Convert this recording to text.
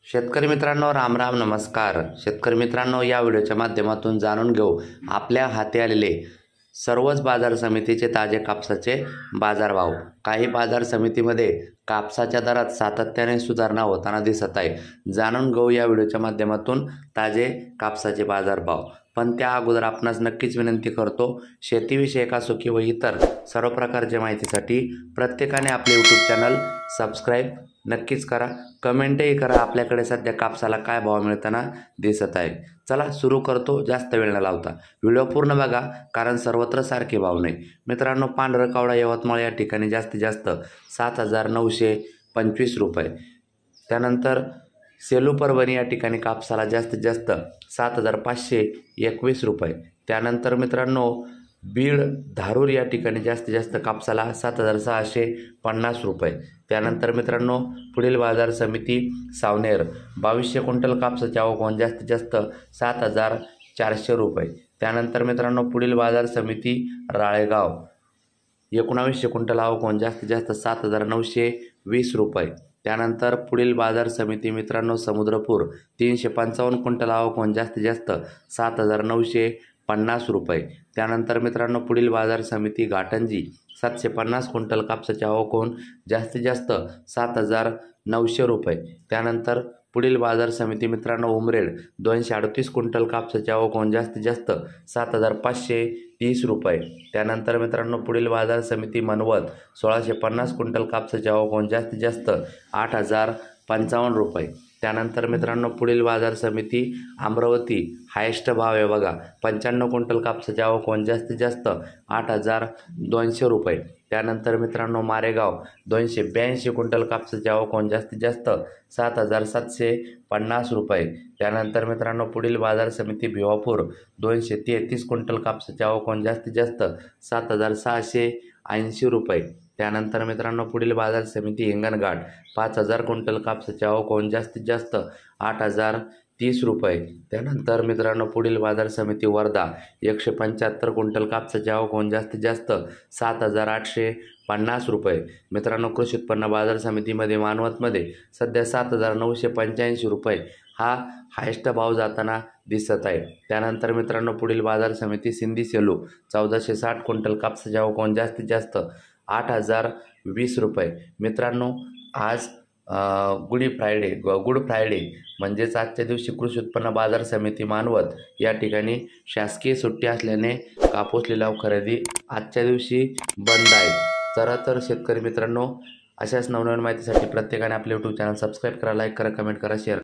शेतकरी मित्रांनो, राम राम, नमस्कार. शेतकरी मित्रांनो, या व्हिडिओच्या माध्यमातून जाणून घेऊ आपल्या हाती आलेले सर्वच बाजार समितीचे ताजे कापसाचे बाजारभाव. काही बाजार समितीमध्ये कापसाच्या दरात सातत्याने सुधारणा होताना दिसत आहे. जाणून घेऊ या व्हिडिओच्या माध्यमातून ताजे कापसाचे बाजारभाव. पण त्या अगोदर आपणास नक्कीच विनंती करतो, शेतीविषयक असो किंवा इतर सर्व प्रकारच्या माहितीसाठी प्रत्येकाने आपले यूट्यूब चॅनल सबस्क्राईब नक्कीच करा. कमेंटही करा आपल्याकडे सध्या कापसाला काय भाव मिळताना दिसत आहे. चला सुरू करतो, जास्त वेळ न लावता व्हिडिओ पूर्ण बघा, कारण सर्वत्र सारखे भाव नाही. मित्रांनो, पांढरा कावळा यवतमाळ या ठिकाणी जास्तीत जास्त 7,925 रुपये. त्यानंतर सेलू परभणी या ठिकाणी कापसाला जास्तीत जास्त 7,521 रुपये. त्यानंतर मित्रांनो, बीड धारूर या ठिकाणी जास्तीत जास्त कापसाला 7,650 रुपये. त्यानंतर मित्रांनो, पुढील बाजार समिती सावनेर 2200 क्विंटल कापसाची आवक जास्तीत जास्त 7,400 रुपये. त्यानंतर मित्रांनो, पुढील बाजार समिती राळेगाव 1900 क्विंटल आवक जास्तीत जास्त 7,920 रुपये. त्यानंतर पुढील बाजार समिती मित्रांनो समुद्रपूर 355 क्विंटल आवक जास्तीत जास्त 7,950 रुपये. त्यानंतर मित्रांनो, पुढील बाजार समिती घाटंजी 750 क्विंटल कापसाची आवक जास्तीत जास्त 7,900 रुपये. त्यानंतर पुढील बाजार समिती मित्रांनो उमरेड 238 क्विंटल कापसाची आवक जास्तीत जास्त 7,530 रुपये. त्यानंतर मित्रांनो, पुढील बाजार समिती मनवत 1650 क्विंटल कापसाची आवक जास्तीत जास्त 8,055 रुपये. त्यानंतर मित्रांनो, पुढील बाजार समिती अमरावती हायेस्ट भाव आहे बघा, 95 क्विंटल कापसाची आवक जास्तीत जास्त 8,200 रुपये. त्यानंतर मित्रांनो, मारेगाव 282 क्विंटल कापसाची आवक जास्तीत जास्त 7,750 रुपये. त्यानंतर मित्रांनो, पुढील बाजार समिती भिवापूर 233 क्विंटल कापसाची आवक जास्तीत जास्त 7,680 रुपये. त्यानंतर मित्रांनो, पुढील बाजार समिती हिंगणघाट 5,000 क्विंटल कापसाची आवक जास्तीत जास्त 8,030 रुपये. त्यानंतर मित्रांनो, पुढील बाजार समिती वर्धा 175 क्विंटल कापसाची आवक जास्तीत जास्त 7,850 रुपये. मित्रांनो, कृषी उत्पन्न बाजार समितीमध्ये मानवतमध्ये सध्या 7,985 रुपये हा हायेस्ट भाव जाताना दिसत आहे. त्यानंतर मित्रांनो, पुढील बाजार समिती सिंधी सेलू 1,460 क्विंटल कापसाची आवक जास्तीत जास्त 8,020 रुपये. मित्रांनो, आज गुड फ्रायडे म्हणजेच आजच्या दिवशी कृषी उत्पन्न बाजार समिती मानवत या ठिकाणी शासकीय सुट्टी असल्याने कापूस लिलाव खरेदी आजच्या दिवशी बंद आहे. तर शेतकरी मित्रांनो, अशाच नवनवीन माहितीसाठी प्रत्येकाने आपले यूट्यूब चॅनल सबस्क्राईब करा, लाईक करा, कमेंट करा, शेअर करा.